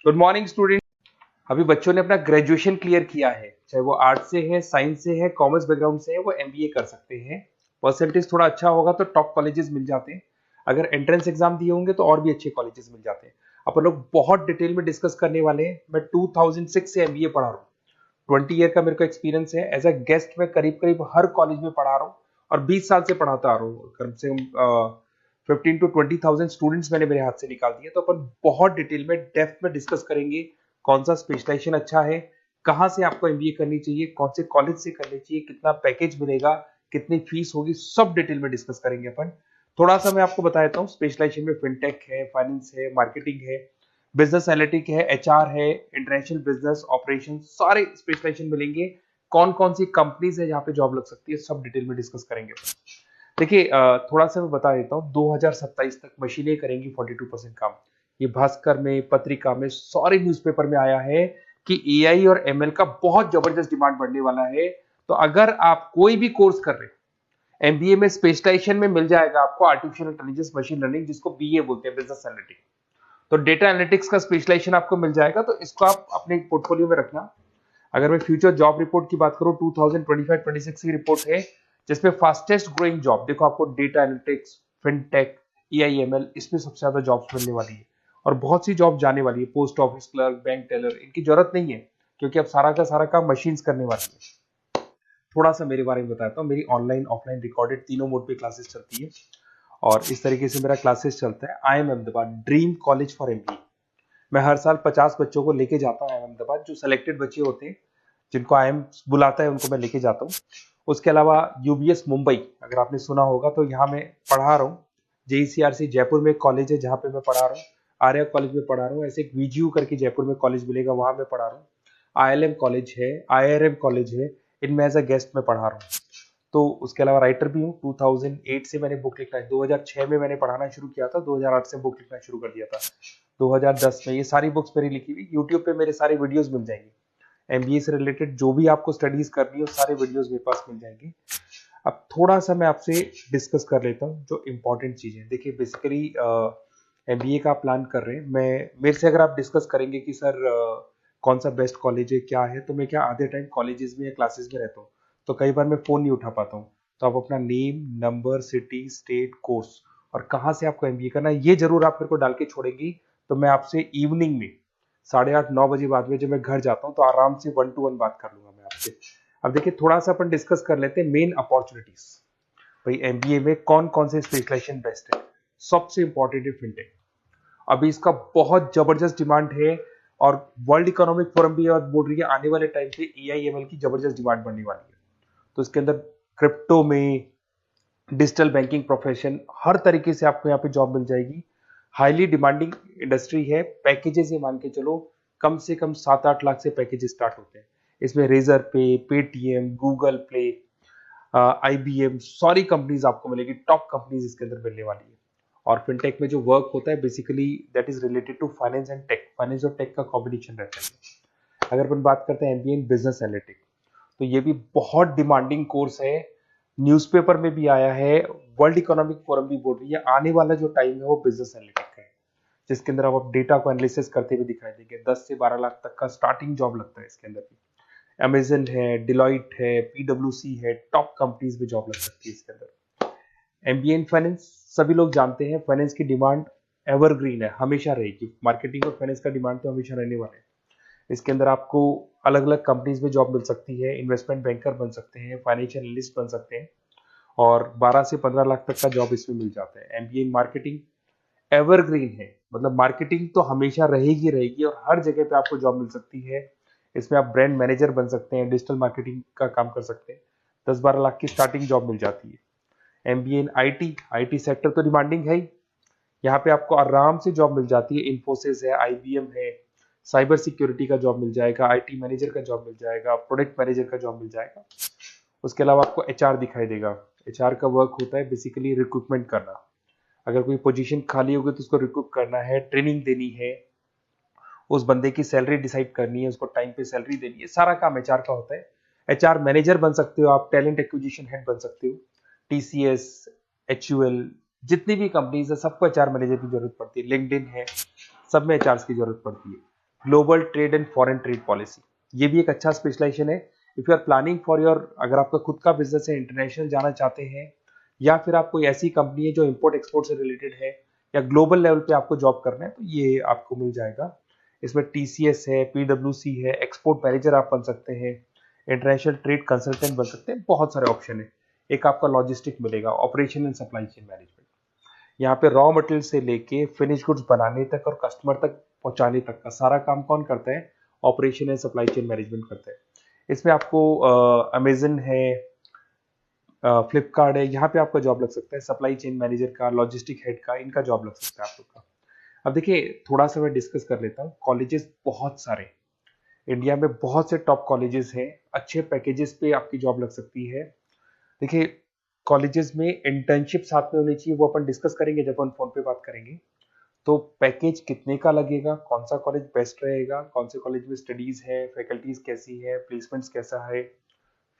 Good morning student. अभी बच्चों ने अपना ग्रेजुएशन क्लियर किया है, चाहे वो आर्ट्स से है, साइंस से है, कॉमर्स बैकग्राउंड से है, वो एमबीए कर सकते हैं। परसेंटेज थोड़ा अच्छा होगा तो टॉप कॉलेजेस मिल जाते हैं। अगर एंट्रेंस एग्जाम दिए होंगे तो और भी अच्छे कॉलेजेस मिल जाते हैं। अपन लोग बहुत डिटेल में डिस्कस करने वाले हैं। मैं 2006 से एमबीए पढ़ा रहा हूँ। 20 ईयर का मेरे को एक्सपीरियंस है। एज अ गेस्ट मैं करीब करीब हर कॉलेज में पढ़ा रहा हूँ और 20 साल से पढ़ाता आ रहा हूँ। कम से कम 15 to 20,000 स्टूडेंट्स मैंने मेरे हाथ से निकाल दिए। तो अपन बहुत डिटेल में डेप्थ में डिस्कस करेंगे कौन सा स्पेशलाइजेशन अच्छा है, कहाँ से आपको एमबीए करनी चाहिए, कौन से कॉलेज से करनी चाहिए, कितना पैकेज मिलेगा, कितनी फीस होगी, सब डिटेल में डिस्कस करेंगे अपन। थोड़ा सा मैं आपको बता देता हूँ। स्पेशलाइजेशन में फिनटेक है, फाइनेंस है, मार्केटिंग है, बिजनेस एनालिटिक है, एचआर है, इंटरनेशनल बिजनेस ऑपरेशन, सारे स्पेशलाइजेशन मिलेंगे। कौन कौन सी कंपनीज है जहाँ पे जॉब लग सकती है, सब डिटेल में डिस्कस करेंगे। देखिए, थोड़ा सा मैं बता देता हूँ। 2027 तक मशीनें करेंगी 42% काम। ये भास्कर में, पत्रिका में, सारे न्यूज़पेपर में आया है कि एआई और एमएल का बहुत जबरदस्त डिमांड बढ़ने वाला है। तो अगर आप कोई भी कोर्स कर रहे हैं, एमबीए में स्पेशलाइजेशन में मिल जाएगा आपको आर्टिफिशियल इंटेलिजेंस, मशीन लर्निंग, जिसको बीए बोलते हैं, बिजनेस एनालिटिक्स। तो डेटा एनालिटिक्स का स्पेशलाइजेशन आपको मिल जाएगा, तो इसको आप अपने पोर्टफोलियो में रखना। अगर मैं फ्यूचर जॉब रिपोर्ट की बात करूं, 2025-26 की रिपोर्ट है, जिसमें फास्टेस्ट ग्रोइंग जॉब देखो आपको डेटा एनालिटिक्स, फिनटेक, एआईएमएल, इसमें सबसे ज्यादा जॉब्स मिलने वाली है। और बहुत सी जॉब जाने वाली है। Post office clerk, bank teller, इनकी जरूरत नहीं है क्योंकि अब सारा का सारा काम मशीन्स करने वाली है। थोड़ा सा मेरे बारे में बताता हूँ। मेरी ऑनलाइन ऑफलाइन रिकॉर्डेड तीनों मोड पे क्लासेस चलती है और इस तरीके से मेरा क्लासेस चलता है। I am Ahmedabad dream college for MBA. मैं हर साल 50 बच्चों को लेके जाता हूँ अहमदाबाद। जो सिलेक्टेड बच्चे होते हैं, जिनको आईएम बुलाता है, उनको मैं लेके जाता हूँ। उसके अलावा यूबीएस मुंबई, अगर आपने सुना होगा, तो यहाँ मैं पढ़ा रहा हूँ। जेईसीआरसी जयपुर में एक कॉलेज है जहाँ पे मैं पढ़ा रहा हूँ। आर्या कॉलेज में पढ़ा रहा हूँ। ऐसे एक वीजीयू करके जयपुर में कॉलेज मिलेगा, वहां मैं पढ़ा रहा हूँ। आईएलएम कॉलेज है, आईआरएम कॉलेज है, इनमें एज अ गेस्ट में पढ़ा रहा हूँ। तो उसके अलावा राइटर भी हूँ। 2008 से मैंने बुक लिखना है। 2006 में मैंने पढ़ाना शुरू किया था, 2008 से बुक लिखना शुरू कर दिया था। 2010 में ये सारी बुक्स मेरी लिखी हुई यूट्यूब पे मेरे सारे वीडियोस मिल जाएंगे। एमबीए से रिलेटेड जो भी आपको स्टडीज करनी हो, सारे वीडियोस मेरे पास मिल जाएंगे। अब थोड़ा सा मैं आपसे डिस्कस कर लेता हूँ जो इम्पोर्टेंट चीजें। देखिए, बेसिकली एमबीए का प्लान कर रहे हैं, मैं मेरे से अगर आप डिस्कस करेंगे कि सर कौन सा बेस्ट कॉलेज है, क्या है, तो मैं क्या आधे टाइम कॉलेजेस में या क्लासेस में रहता हूँ, तो कई बार मैं फोन नहीं उठा पाता हूँ। तो आप अपना name, number, city, state, course और कहाँ से आपको एमबीए करना है, ये जरूर आप मेरे को डाल के छोड़ेंगी। तो मैं आपसे इवनिंग में 8:30-9 बजे बाद में जब मैं घर जाता हूँ, तो आराम से 1 to 1 बात कर लूंगा मैं आपसे। अब देखिए, थोड़ा सा अपन डिस्कस कर लेते हैं मेन अपॉर्चुनिटीज। भाई, एमबीए में कौन कौन से स्पेशलाइजेशन बेस्ट है। सबसे इंपॉर्टेंट है फिनटेक। अभी इसका बहुत जबरदस्त डिमांड है और वर्ल्ड इकोनॉमिक फोरम भी बोल रही है आने वाले टाइम पे एआईएमएल की जबरदस्त डिमांड बढ़ने वाली है। तो इसके अंदर क्रिप्टो में, डिजिटल बैंकिंग प्रोफेशन, हर तरीके से आपको यहाँ पे जॉब मिल जाएगी। हाईली डिमांडिंग इंडस्ट्री है। पैकेजेस ये मान के चलो, कम से कम 7-8 लाख से पैकेजेस स्टार्ट होते हैं। इसमें रेजर पे, पेटीएम, गूगल प्ले, आईबीएम, सारी कंपनीज आपको मिलेगी। टॉप कंपनीज इसके अंदर मिलने वाली है। और फिनटेक में जो वर्क होता है, basically that is related to finance and tech. Finance और टेक का कॉम्बिनेशन रहता है। अगर अपन बात करते हैं एमबीए इन बिजनेस एनालिटिक्स, तो ये भी बहुत डिमांडिंग कोर्स है। न्यूज़पेपर में भी आया है, वर्ल्ड इकोनॉमिक फोरम भी बोल रही है आने वाला जो टाइम है वो बिजनेस एनालिटिक्स का है, जिसके अंदर आप डेटा को एनालिसिस करते हुए दिखाई देंगे। 10 से 12 लाख तक का स्टार्टिंग जॉब लगता है इसके अंदर भी। अमेजन है, डिलॉइट है, पीडब्ल्यूसी है, टॉप कंपनीज में जॉब लग सकती है इसके अंदर। एमबीए इन फाइनेंस, सभी लोग जानते हैं फाइनेंस की डिमांड एवरग्रीन है, हमेशा रहेगी। मार्केटिंग और फाइनेंस का डिमांड तो हमेशा रहने वाला है। इसके अंदर आपको अलग अलग कंपनीज में जॉब मिल सकती है। इन्वेस्टमेंट बैंकर बन सकते हैं, फाइनेंशियल एनालिस्ट बन सकते हैं और 12 से 15 लाख तक का जॉब इसमें मिल जाता है। एमबीए इन मार्केटिंग एवरग्रीन है, मतलब मार्केटिंग तो हमेशा रहेगी रहेगी और हर जगह पे आपको जॉब मिल सकती है। इसमें आप ब्रांड मैनेजर बन सकते हैं, डिजिटल मार्केटिंग का काम कर सकते हैं। 10-12 लाख की स्टार्टिंग जॉब मिल जाती है। MBA in IT, IT sector तो डिमांडिंग है ही। यहाँ पे आपको आराम से जॉब मिल जाती है। इन्फोसिस है, आईबीएम है, साइबर सिक्योरिटी का जॉब मिल जाएगा, आईटी मैनेजर का जॉब मिल जाएगा, प्रोडक्ट मैनेजर का जॉब मिल जाएगा। उसके अलावा आपको एचआर दिखाई देगा। एचआर का वर्क होता है बेसिकली रिक्रूटमेंट करना। अगर कोई पोजीशन खाली होगी तो उसको रिक्रूट करना है, ट्रेनिंग देनी है, उस बंदे की सैलरी डिसाइड करनी है, उसको टाइम पे सैलरी देनी है, सारा काम एचआर का होता है। एचआर मैनेजर बन सकते हो आप, टैलेंट एक्विजिशन हेड बन सकते हो। टीसीएस, एचयूएल, जितनी भी कंपनीज है सबको एचआर मैनेजर की जरूरत पड़ती है। लिंक्डइन है, सब में एचआर की जरूरत पड़ती है। Global trade and foreign trade policy, ये भी एक अच्छा स्पेशलाइजेशन है। If you are planning for your, अगर आपका खुद का बिजनेस है, इंटरनेशनल जाना चाहते हैं, या फिर आप कोई ऐसी कंपनी है जो इंपोर्ट एक्सपोर्ट से रिलेटेड है, या ग्लोबल लेवल पे आपको जॉब करना है, तो ये आपको मिल जाएगा। इसमें टीसीएस है, पीडब्ल्यूसी है, एक्सपोर्ट मैनेजर आप बन सकते हैं, इंटरनेशनल ट्रेड कंसल्टेंट बन सकते हैं, बहुत सारे ऑप्शन है। एक आपका लॉजिस्टिक मिलेगा, operation and supply chain management, यहाँ पे रॉ मटेरियल से लेके फिनिश गुड्स बनाने तक और कस्टमर तक पहुंचाने तक का सारा काम कौन करता है? Operation and supply chain management करता है। इसमें आपको अमेजन है, फ्लिपकार्ट है, यहाँ पे आपका जॉब लग सकता है, सप्लाई चेन मैनेजर का, लॉजिस्टिक हेड का, इनका जॉब लग सकता है आप लोग का। अब देखिए, थोड़ा सा मैं डिस्कस कर लेता हूँ। कॉलेजेस बहुत सारे इंडिया में, बहुत से टॉप कॉलेजेस हैं, अच्छे पैकेजेस पे आपकी जॉब लग सकती है। देखिए, कॉलेजेस में इंटर्नशिप साथ में होनी चाहिए, वो अपन डिस्कस करेंगे जब अपन फोन पे बात करेंगे। तो पैकेज कितने का लगेगा, कौन सा कॉलेज बेस्ट रहेगा, कौन से कॉलेज में स्टडीज है, फैकल्टीज कैसी है, प्लेसमेंट्स कैसा है,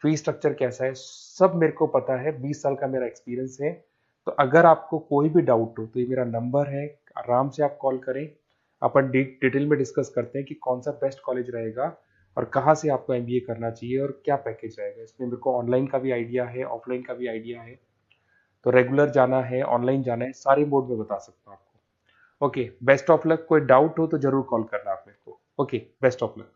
फी स्ट्रक्चर कैसा है, सब मेरे को पता है, 20 साल का मेरा एक्सपीरियंस है। तो अगर आपको कोई भी डाउट हो तो ये मेरा नंबर है, आराम से आप कॉल करें। अपन डिटेल में डिस्कस करते हैं कि कौन सा बेस्ट कॉलेज रहेगा और कहाँ से आपको एमबीए करना चाहिए और क्या पैकेज रहेगा। इसमें मेरे को ऑनलाइन का भी आइडिया है, ऑफलाइन का भी आइडिया है, तो रेगुलर जाना है, ऑनलाइन जाना है, सारे मोड में बता सकता हूँ आपको। Okay, best of luck. कोई डाउट हो तो जरूर कॉल करना आप मेरे को। Okay, best of luck.